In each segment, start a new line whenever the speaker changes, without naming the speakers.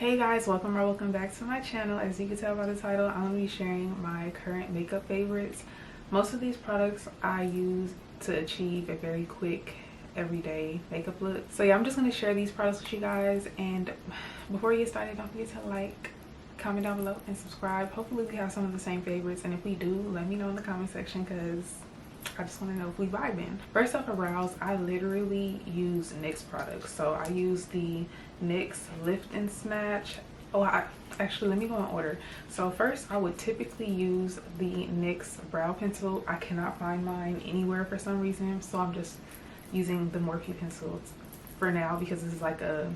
Hey guys, welcome or welcome back to my channel. As you can tell by the title, I'm going to be sharing my current makeup favorites. Most of these products I use to achieve a very quick everyday makeup look. So yeah, I'm just going to share these products with you guys, and before you get started, don't forget to like, comment down below, and subscribe. Hopefully we have some of the same favorites, and if we do, let me know in the comment section because I just want to know if we vibing. First off, for brows, I literally use NYX products. So I use the NYX Lift Snatch. Actually, let me go in order. So first, I would typically use the NYX Brow Pencil. I cannot find mine anywhere for some reason, so I'm just using the Morphe pencils for now because this is like a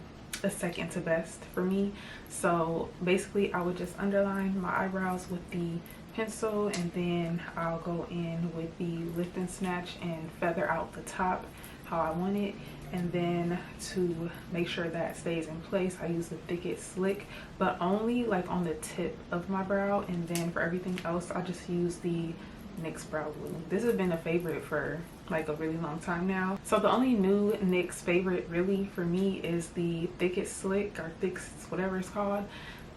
second to best for me. So basically, I would just underline my eyebrows with the pencil, and then I'll go in with the Lift and Snatch and feather out the top how I want it. And then to make sure that stays in place, I use the thickest slick, but only like on the tip of my brow. And then for everything else, I just use the NYX Brow Glue. This has been a favorite for like a really long time now. So the only new NYX favorite really for me is the thickest slick, or thick, whatever it's called.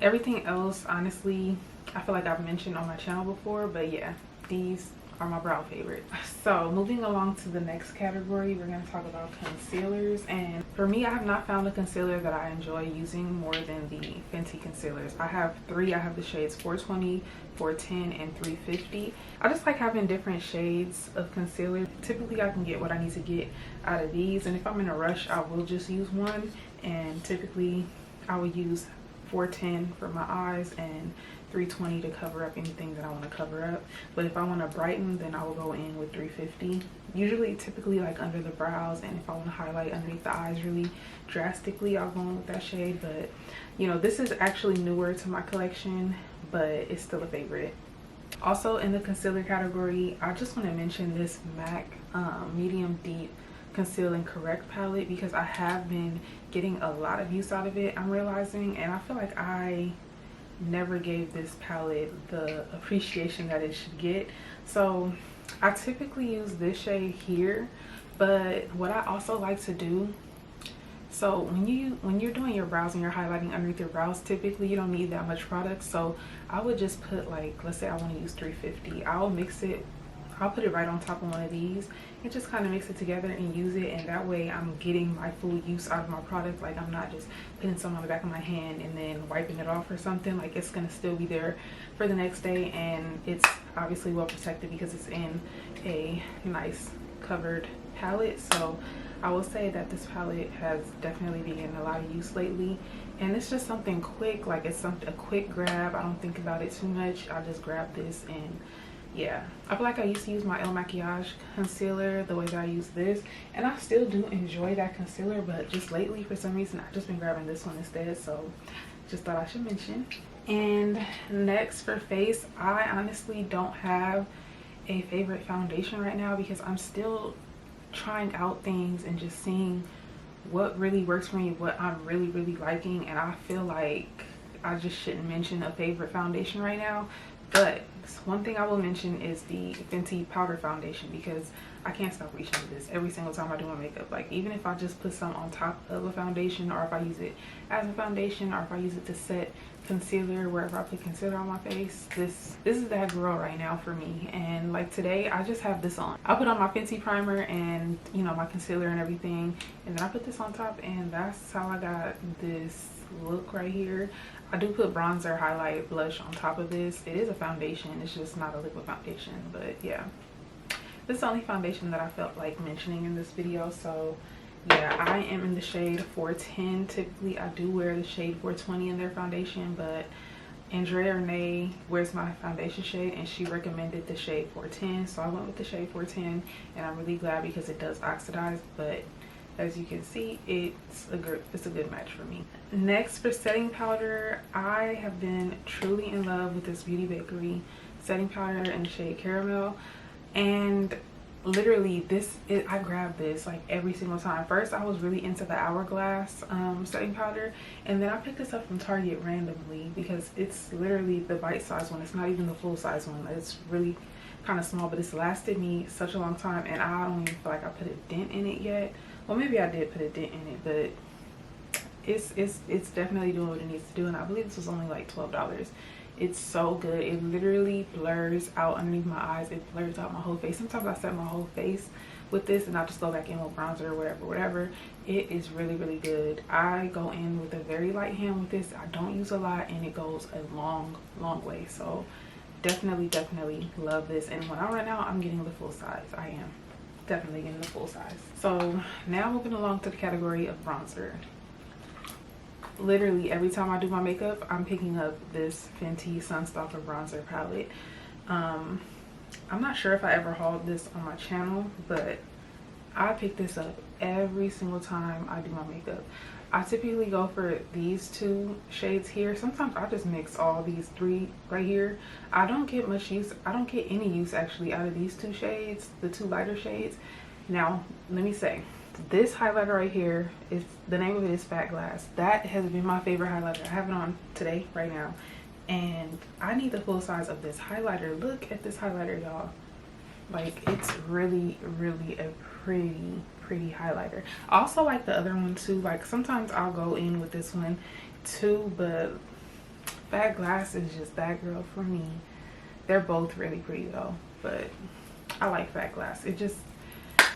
Everything else, honestly, I feel like I've mentioned on my channel before, but yeah, these are my brow favorite. So moving along to the next category, we're going to talk about concealers. And for me, I have not found a concealer that I enjoy using more than the Fenty concealers. I have three. I have the shades 420, 410, and 350. I just like having different shades of concealer. Typically, I can get what I need to get out of these, and if I'm in a rush, I will just use one. And typically, I would use 410 for my eyes and 320 to cover up anything that I want to cover up. But if I want to brighten, then I will go in with 350. Usually, typically like under the brows, and if I want to highlight underneath the eyes really drastically, I'll go in with that shade. But you know, this is actually newer to my collection, but it's still a favorite. Also in the concealer category, I just want to mention this MAC Medium Deep Conceal and Correct palette because I have been getting a lot of use out of it, I'm realizing, and I feel like I never gave this palette the appreciation that it should get. So I typically use this shade here, but what I also like to do, so when you're doing your brows and you're highlighting underneath your brows, typically you don't need that much product. So I would just put, like, let's say I want to use 350, I'll put it right on top of one of these and just kind of mix it together and use it, and that way I'm getting my full use out of my product. Like, I'm not just putting some on the back of my hand and then wiping it off or something. Like, it's gonna still be there for the next day, and it's obviously well protected because it's in a nice covered palette. So I will say that this palette has definitely been getting a lot of use lately, and it's just something quick. Like, it's a quick grab. I don't think about it too much. I just grab this, and yeah, I feel like I used to use my El Makiage concealer the way that I use this, and I still do enjoy that concealer, but just lately for some reason I've just been grabbing this one instead. So just thought I should mention. And next for face, I honestly don't have a favorite foundation right now because I'm still trying out things and just seeing what really works for me, what I'm really liking, and I feel like I just shouldn't mention a favorite foundation right now. But one thing I will mention is the Fenty powder foundation, because I can't stop reaching for this every single time I do my makeup. Like, even if I just put some on top of a foundation, or if I use it as a foundation, or if I use it to set concealer wherever I put concealer on my face, this is that girl right now for me. And like today, I just have this on. I put on my Fenty primer and, you know, my concealer and everything, and then I put this on top, and that's how I got this look right here. I do put bronzer, highlight, blush on top of this. It is a foundation, it's just not a liquid foundation. But yeah, this is the only foundation that I felt like mentioning in this video. So yeah, I am in the shade 410. Typically I do wear the shade 420 in their foundation, but Andrea Renee wears my foundation shade, and she recommended the shade 410, so I went with the shade 410, and I'm really glad because it does oxidize, but as you can see, it's a good match for me. Next, for setting powder, I have been truly in love with this Bakerie setting powder in the shade Caramel, and literally I grab this like every single time. First, I was really into the Hourglass setting powder, and then I picked this up from Target randomly because it's literally the bite-sized one. It's not even the full-size one. It's really kind of small, but it's lasted me such a long time, and I don't even feel like I put a dent in it yet. Well, maybe I did put a dent in it, but it's definitely doing what it needs to do, and I believe this was only like $12. It's so good. It literally blurs out underneath my eyes. It blurs out my whole face. Sometimes I set my whole face with this and I just go back in with bronzer or whatever. It is really, really good. I go in with a very light hand with this. I don't use a lot, and it goes a long way. So definitely love this. And when I run out, I'm getting the full size. I am definitely getting the full size. So now moving along to the category of bronzer. Literally every time I do my makeup, I'm picking up this FENTY Sun STALK'R Bronzer palette. I'm not sure if I ever hauled this on my channel, but I pick this up every single time I do my makeup. I typically go for these two shades here. Sometimes I just mix all these three right here. I don't get much use, I don't get any use actually out of these two shades, the two lighter shades. Now let me say, this highlighter right here, is the name of it is Fat Glass. That has been my favorite highlighter. I have it on today right now, and I need the full size of this highlighter. Look at this highlighter, y'all. Like, it's really a pretty highlighter. I also like the other one too. Like, sometimes I'll go in with this one too, but Fat Glass is just that girl for me. They're both really pretty though, but I like Fat Glass.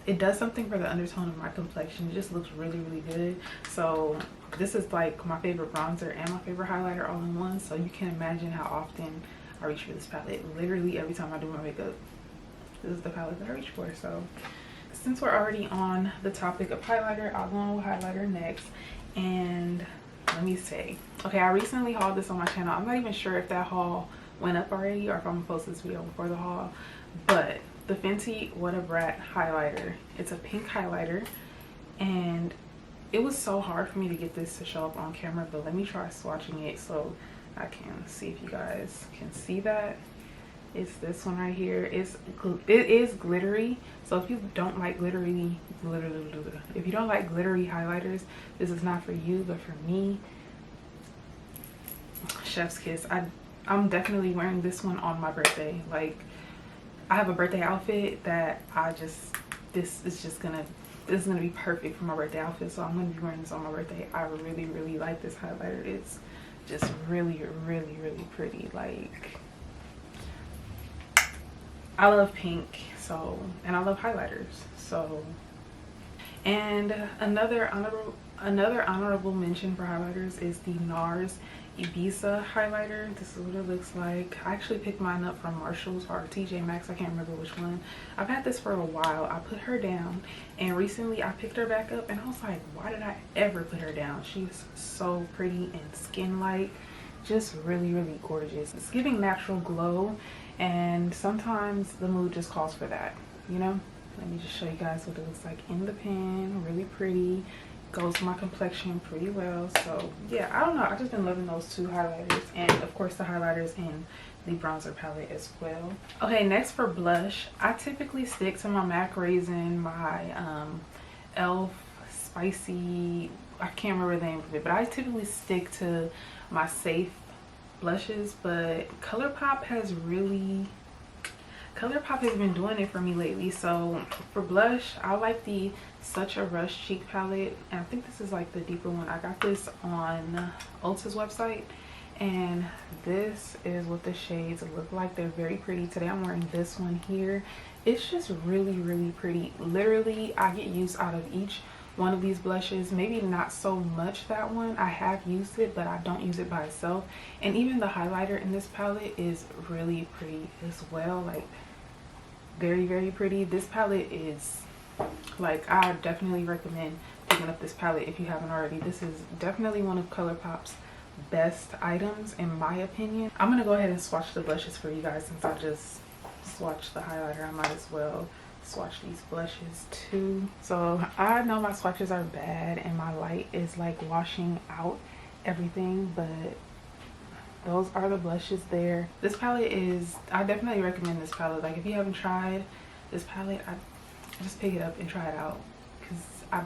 It does something for the undertone of my complexion. It just looks really good. So this is like my favorite bronzer and my favorite highlighter all in one. So you can imagine how often I reach for this palette. Literally every time I do my makeup, this is the palette that I reach for. So since we're already on the topic of highlighter, I'll go on with highlighter next. And let me say, okay, I recently hauled this on my channel. I'm not even sure if that haul went up already or if I'm gonna post this video before the haul, but the Fenty Wattabrat highlighter. It's a pink highlighter, and it was so hard for me to get this to show up on camera, but let me try swatching it so I can see if you guys can see that. It's this one right here. It is glittery, so if you don't like glittery highlighters, this is not for you. But for me, chef's kiss. I'm definitely wearing this one on my birthday. Like, I have a birthday outfit that this is gonna be perfect for my birthday outfit, so I'm gonna be wearing this on my birthday. I really like this highlighter. It's just really pretty. Like, I love pink, so, and I love highlighters, so. And another honorable mention for highlighters is the Nars Ibiza highlighter. This is what it looks like. I actually picked mine up from Marshall's or TJ Maxx. I can't remember which one. I've had this for a while. I put her down, and recently I picked her back up, and I was like, why did I ever put her down? She's so pretty and skin-like, just really gorgeous. It's giving natural glow, and sometimes the mood just calls for that, you know. Let me just show you guys what it looks like in the pan. Really pretty. Goes with my complexion pretty well. So yeah, I don't know, I've just been loving those two highlighters, and of course the highlighters in the bronzer palette as well. Okay, next for blush, I typically stick to my MAC Raisin, my elf spicy, I can't remember the name of it, but I typically stick to my safe blushes. But Colourpop has been doing it for me lately. So for blush, I like the Such a Rush Cheek palette, and I think this is like the deeper one. I got this on Ulta's website, and this is what the shades look like. They're very pretty. Today I'm wearing this one here. It's just really pretty. Literally, I get use out of each one of these blushes. Maybe not so much that one. I have used it, but I don't use it by itself. And even the highlighter in this palette is really pretty as well. Like, very pretty. This palette is, like, I definitely recommend picking up this palette if you haven't already. This is definitely one of Colourpop's best items in my opinion. I'm gonna go ahead and swatch the blushes for you guys. Since I just swatched the highlighter, I might as well swatch these blushes too. So I know my swatches are bad and my light is like washing out everything, but those are the blushes there. This palette is, I definitely recommend this palette. Like, if you haven't tried this palette, I just pick it up and try it out, because I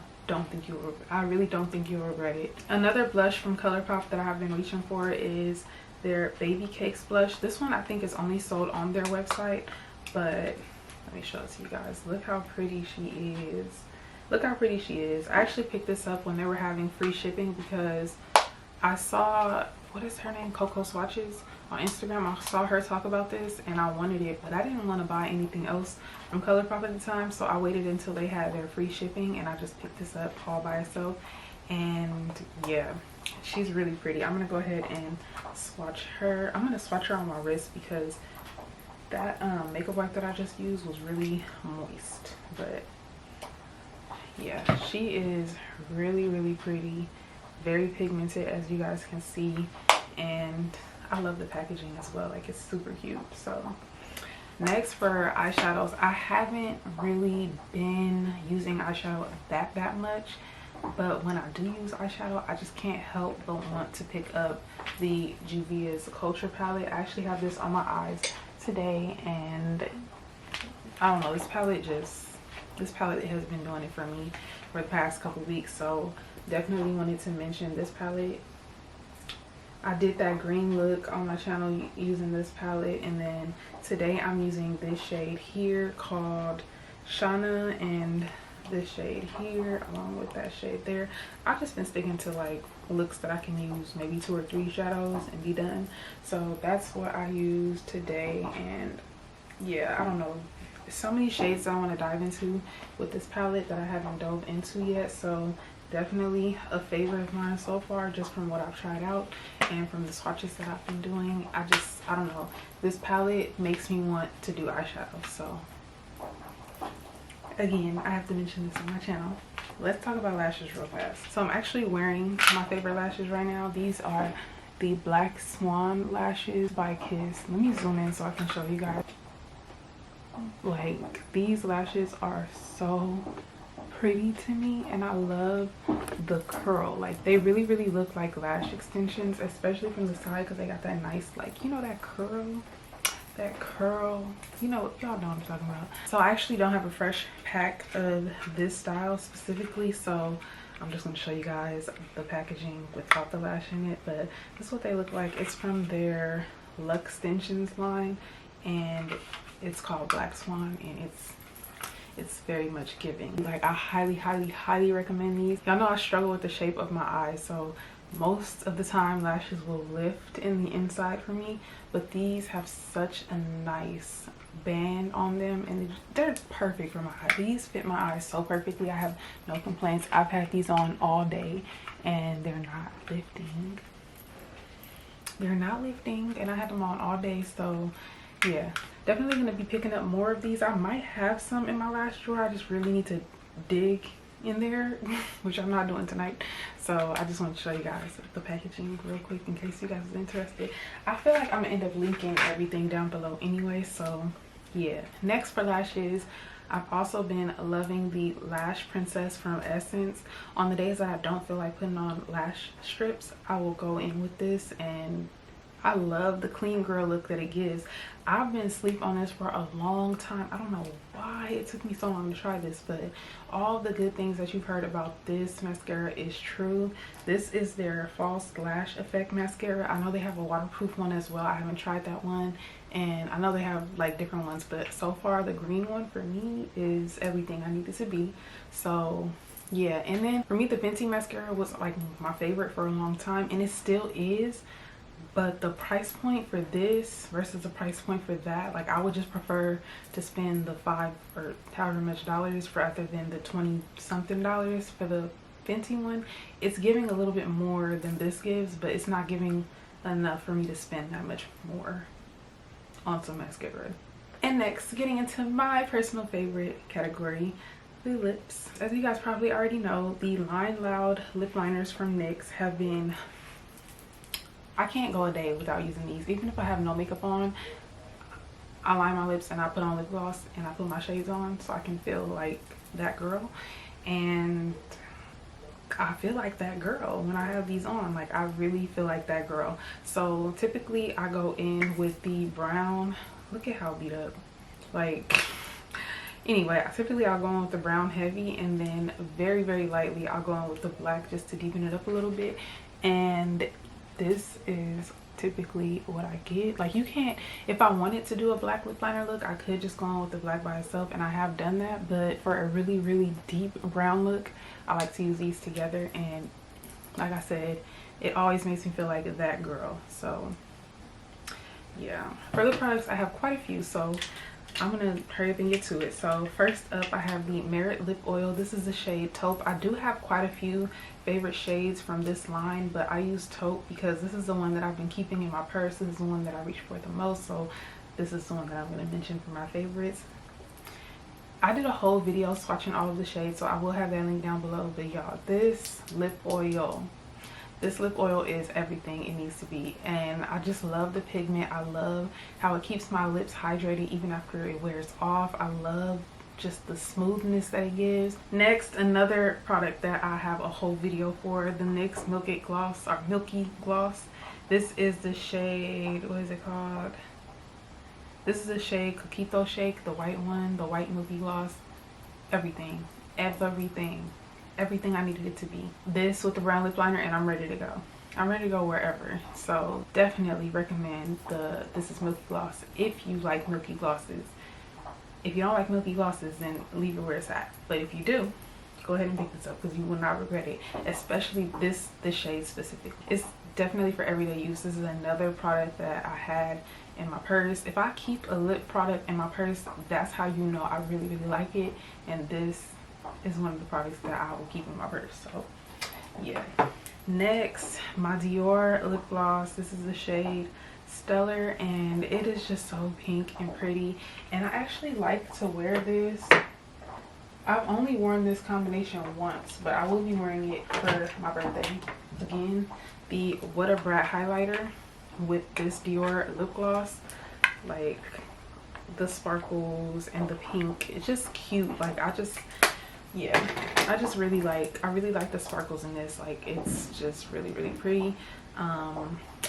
really don't think you'll regret it. Another blush from Colourpop that I have been reaching for is their Baby Cakes Blush. This one I think is only sold on their website, but let me show it to you guys. Look how pretty she is. look how pretty she is. I actually picked this up when they were having free shipping because I saw, what is her name, Coco Swatches on Instagram. I saw her talk about this and I wanted it, but I didn't want to buy anything else from Colourpop at the time, so I waited until they had their free shipping and I just picked this up all by itself. And yeah, she's really pretty. I'm gonna go ahead and swatch her. I'm gonna swatch her on my wrist because that makeup wipe that I just used was really moist. But yeah, she is really pretty, very pigmented, as you guys can see, and I love the packaging as well. Like, it's super cute. So next, for eyeshadows, I haven't really been using eyeshadow that much, but when I do use eyeshadow, I just can't help but want to pick up the Juvias Culture palette. I actually have this on my eyes today, and I don't know, this palette has been doing it for me for the past couple weeks. So definitely wanted to mention this palette. I did that green look on my channel using this palette, and then today I'm using this shade here called Shana, and this shade here along with that shade there. I've just been sticking to like looks that I can use maybe 2 or 3 shadows and be done. So that's what I used today. And yeah, I don't know, so many shades that I want to dive into with this palette that I haven't dove into yet. So definitely a favorite of mine so far, just from what I've tried out and from the swatches that I've been doing. I don't know, this palette makes me want to do eyeshadow. So again, I have to mention this on my channel. Let's talk about lashes real fast. So I'm actually wearing my favorite lashes right now. These are the Black Swan lashes by Kiss. Let me zoom in so I can show you guys. Like, these lashes are so pretty to me, and I love the curl. Like, they really look like lash extensions, especially from the side, because they got that nice, like, you know, that curl, you know, y'all know what I'm talking about. So I actually don't have a fresh pack of this style specifically, so I'm just going to show you guys the packaging without the lash in it. But this is what they look like. It's from their Luxe Extensions line, and it's called Black Swan, and it's very much giving. Like, I highly recommend these. Y'all know I struggle with the shape of my eyes, so most of the time lashes will lift in the inside for me, but these have such a nice band on them, and they're perfect for my eyes. These fit my eyes so perfectly. I have no complaints. I've had these on all day and they're not lifting. And I had them on all day. So yeah, definitely gonna be picking up more of these. I might have some in my lash drawer. I just really need to dig in there, which I'm not doing tonight. So I just want to show you guys the packaging real quick in case you guys are interested. I feel like I'm gonna end up linking everything down below anyway, so yeah. Next, for lashes, I've also been loving the Lash Princess from Essence. On the days that I don't feel like putting on lash strips, I will go in with this, and I love the clean girl look that it gives. I've been asleep on this for a long time. I don't know why it took me so long to try this, but all the good things that you've heard about this mascara is true. This is their False Lash Effect mascara. I know they have a waterproof one as well. I haven't tried that one, and I know they have like different ones, but so far the green one for me is everything I need it to be. So yeah, and then for me the FENTY mascara was like my favorite for a long time, and it still is. But the price point for this versus the price point for that, like, I would just prefer to spend the $5 or however much dollars rather than the 20 something dollars for the FENTY one. It's giving a little bit more than this gives, but it's not giving enough for me to spend that much more on some mascara. And next, getting into my personal favorite category, the lips. As you guys probably already know, the Line Loud lip liners from NYX have been, I can't go a day without using these. Even if I have no makeup on, I line my lips and I put on lip gloss and I put my shades on so I can feel like that girl. And I feel like that girl when I have these on. Like, I really feel like that girl. So typically I go in with the brown. Look at how beat up. Like, anyway, typically I'll go in with the brown heavy, and then very lightly I'll go in with the black just to deepen it up a little bit. And this is typically what I get. Like, you can't, if I wanted to do a black lip liner look, I could just go on with the black by itself, and I have done that, but for a really deep brown look, I like to use these together. And like I said, it always makes me feel like that girl. So yeah, for lip products I have quite a few, so I'm gonna hurry up and get to it. So first up, I have the Merit Lip Oil. This is the shade Taupe. I do have quite a few favorite shades from this line, but I use Taupe because this is the one that I've been keeping in my purse. This is the one that I reach for the most, so this is the one that I'm going to mention for my favorites. I did a whole video swatching all of the shades, so I will have that link down below. But y'all, this lip oil is everything it needs to be, and I just love the pigment. I love how it keeps my lips hydrated even after it wears off. I love just the smoothness that it gives. Next, another product that I have a whole video for, the NYX Milky Gloss, or Milky Gloss. This is the shade, what is it called? This is the shade Coquito Shake, the white one, the white Milky Gloss. Everything I needed it to be. This with the brown lip liner, and I'm ready to go. I'm ready to go wherever. So definitely recommend this is Milky Gloss if you like Milky Glosses. If you don't like Milky Glosses, then leave it where it's at. But if you do, go ahead and pick this up because you will not regret it. Especially this shade specifically. It's definitely for everyday use. This is another product that I had in my purse. If I keep a lip product in my purse, that's how you know I really like it. And this is one of the products that I will keep in my purse. So yeah. Next, my Dior lip gloss. This is the shade Stellar, and it is just so pink and pretty, and I actually like to wear this. I've only worn this combination once, but I will be wearing it for my birthday. Again, the Wattabrat highlighter with this Dior lip gloss. Like, the sparkles and the pink, it's just cute. Like, I really like the sparkles in this. Like, it's just really pretty.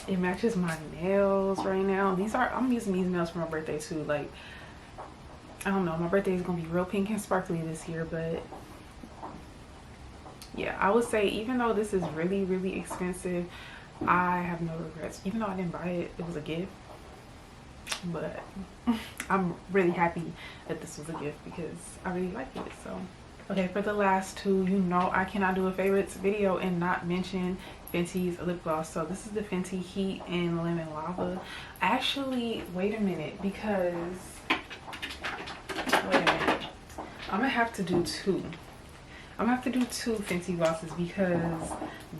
It matches my nails right now. I'm using these nails for my birthday too. Like, I don't know, my birthday is gonna be real pink and sparkly this year, but yeah, I would say even though this is really expensive, I have no regrets. Even though I didn't buy it, it was a gift, but I'm really happy that this was a gift because I really like it. So okay, for the last two, you know I cannot do a favorites video and not mention Fenty's lip gloss. So this is the Fenty Heat in Lemon Lava. Actually, wait a minute, because I'm gonna have to do two. I'm gonna have to do two Fenty glosses because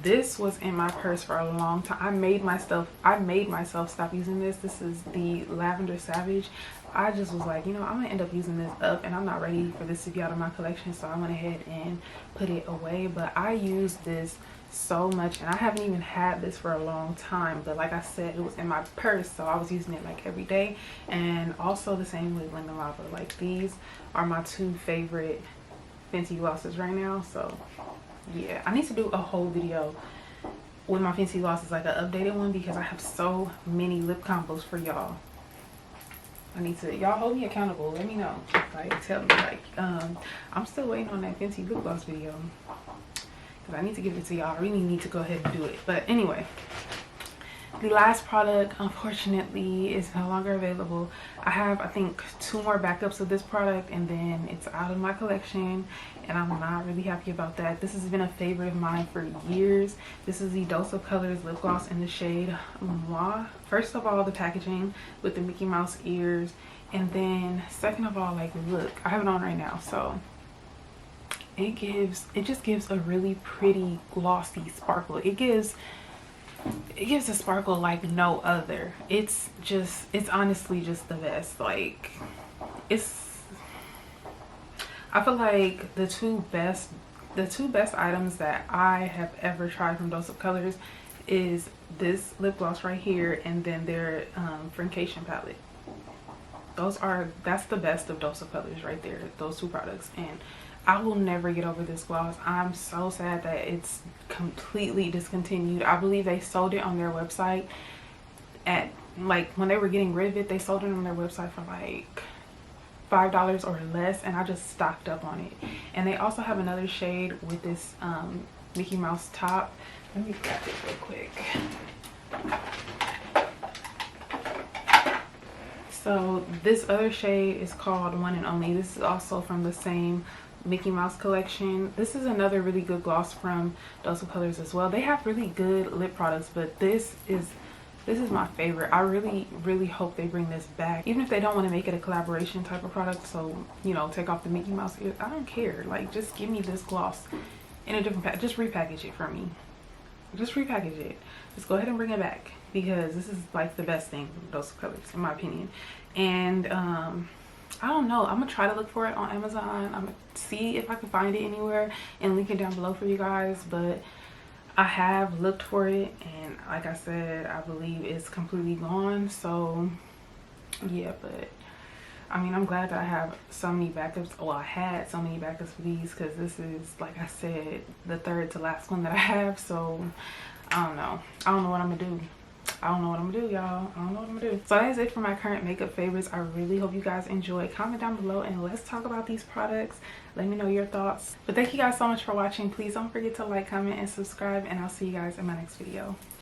this was in my purse for a long time. I made myself stop using this. This is the Lavender Savage. I just was like, you know, I'm gonna end up using this up, and I'm not ready for this to be out of my collection, so I went ahead and put it away. But I use this so much, and I haven't even had this for a long time, but like I said, it was in my purse, so I was using it like every day. And also the same with Lemon Lava. Like, these are my two favorite Fenty glosses right now. So yeah, I need to do a whole video with my Fenty glosses, like an updated one, because I have so many lip combos for y'all. I need to, y'all hold me accountable. Let me know. Like, tell me, like, I'm still waiting on that Fenty lip gloss video because I need to give it to y'all. I really need to go ahead and do it. But anyway, the last product, unfortunately, is no longer available. I have, I think, 2 more backups of this product, and then it's out of my collection, and I'm not really happy about that. This has been a favorite of mine for years. This is the Dose of Colors lip gloss in the shade Moi. First of all, the packaging with the Mickey Mouse ears, and then second of all, like, look, I have it on right now, so it just gives a really pretty glossy sparkle. It gives a sparkle like no other. It's honestly just the best. Like, I feel like the two best items that I have ever tried from Dose of Colors is this lip gloss right here, and then their Frication palette. That's the best of Dose of Colors right there, those two products. And I will never get over this gloss. I'm so sad that it's completely discontinued. I believe they sold it on their website at, like, when they were getting rid of it, they sold it on their website for like $5 or less, and I just stocked up on it. And they also have another shade with this Mickey Mouse top. Let me grab it real quick. So this other shade is called One and Only. This is also from the same Mickey Mouse collection. This is another really good gloss from Dose of Colors as well. They have really good lip products, but this is my favorite. I really hope they bring this back, even if they don't want to make it a collaboration type of product. So, you know, take off the Mickey Mouse ears. I don't care. Like, just give me this gloss in a different pack. Just repackage it for me. Just repackage it. Just go ahead and bring it back, because this is like the best thing from Dose of Colors in my opinion. And I don't know, I'm gonna try to look for it on Amazon. I'm gonna see if I can find it anywhere and link it down below for you guys. But I have looked for it, and like I said, I believe it's completely gone. So yeah, but I mean, I'm glad that I have so many backups. Well, I had so many backups for these, because this is, like I said, the third to last one that I have. So I don't know what I'm gonna do. I don't know what I'm gonna do, y'all. I don't know what I'm gonna do. So that is it for my current makeup favorites. I really hope you guys enjoy. Comment down below and let's talk about these products. Let me know your thoughts. But thank you guys so much for watching. Please don't forget to like, comment, and subscribe, and I'll see you guys in my next video.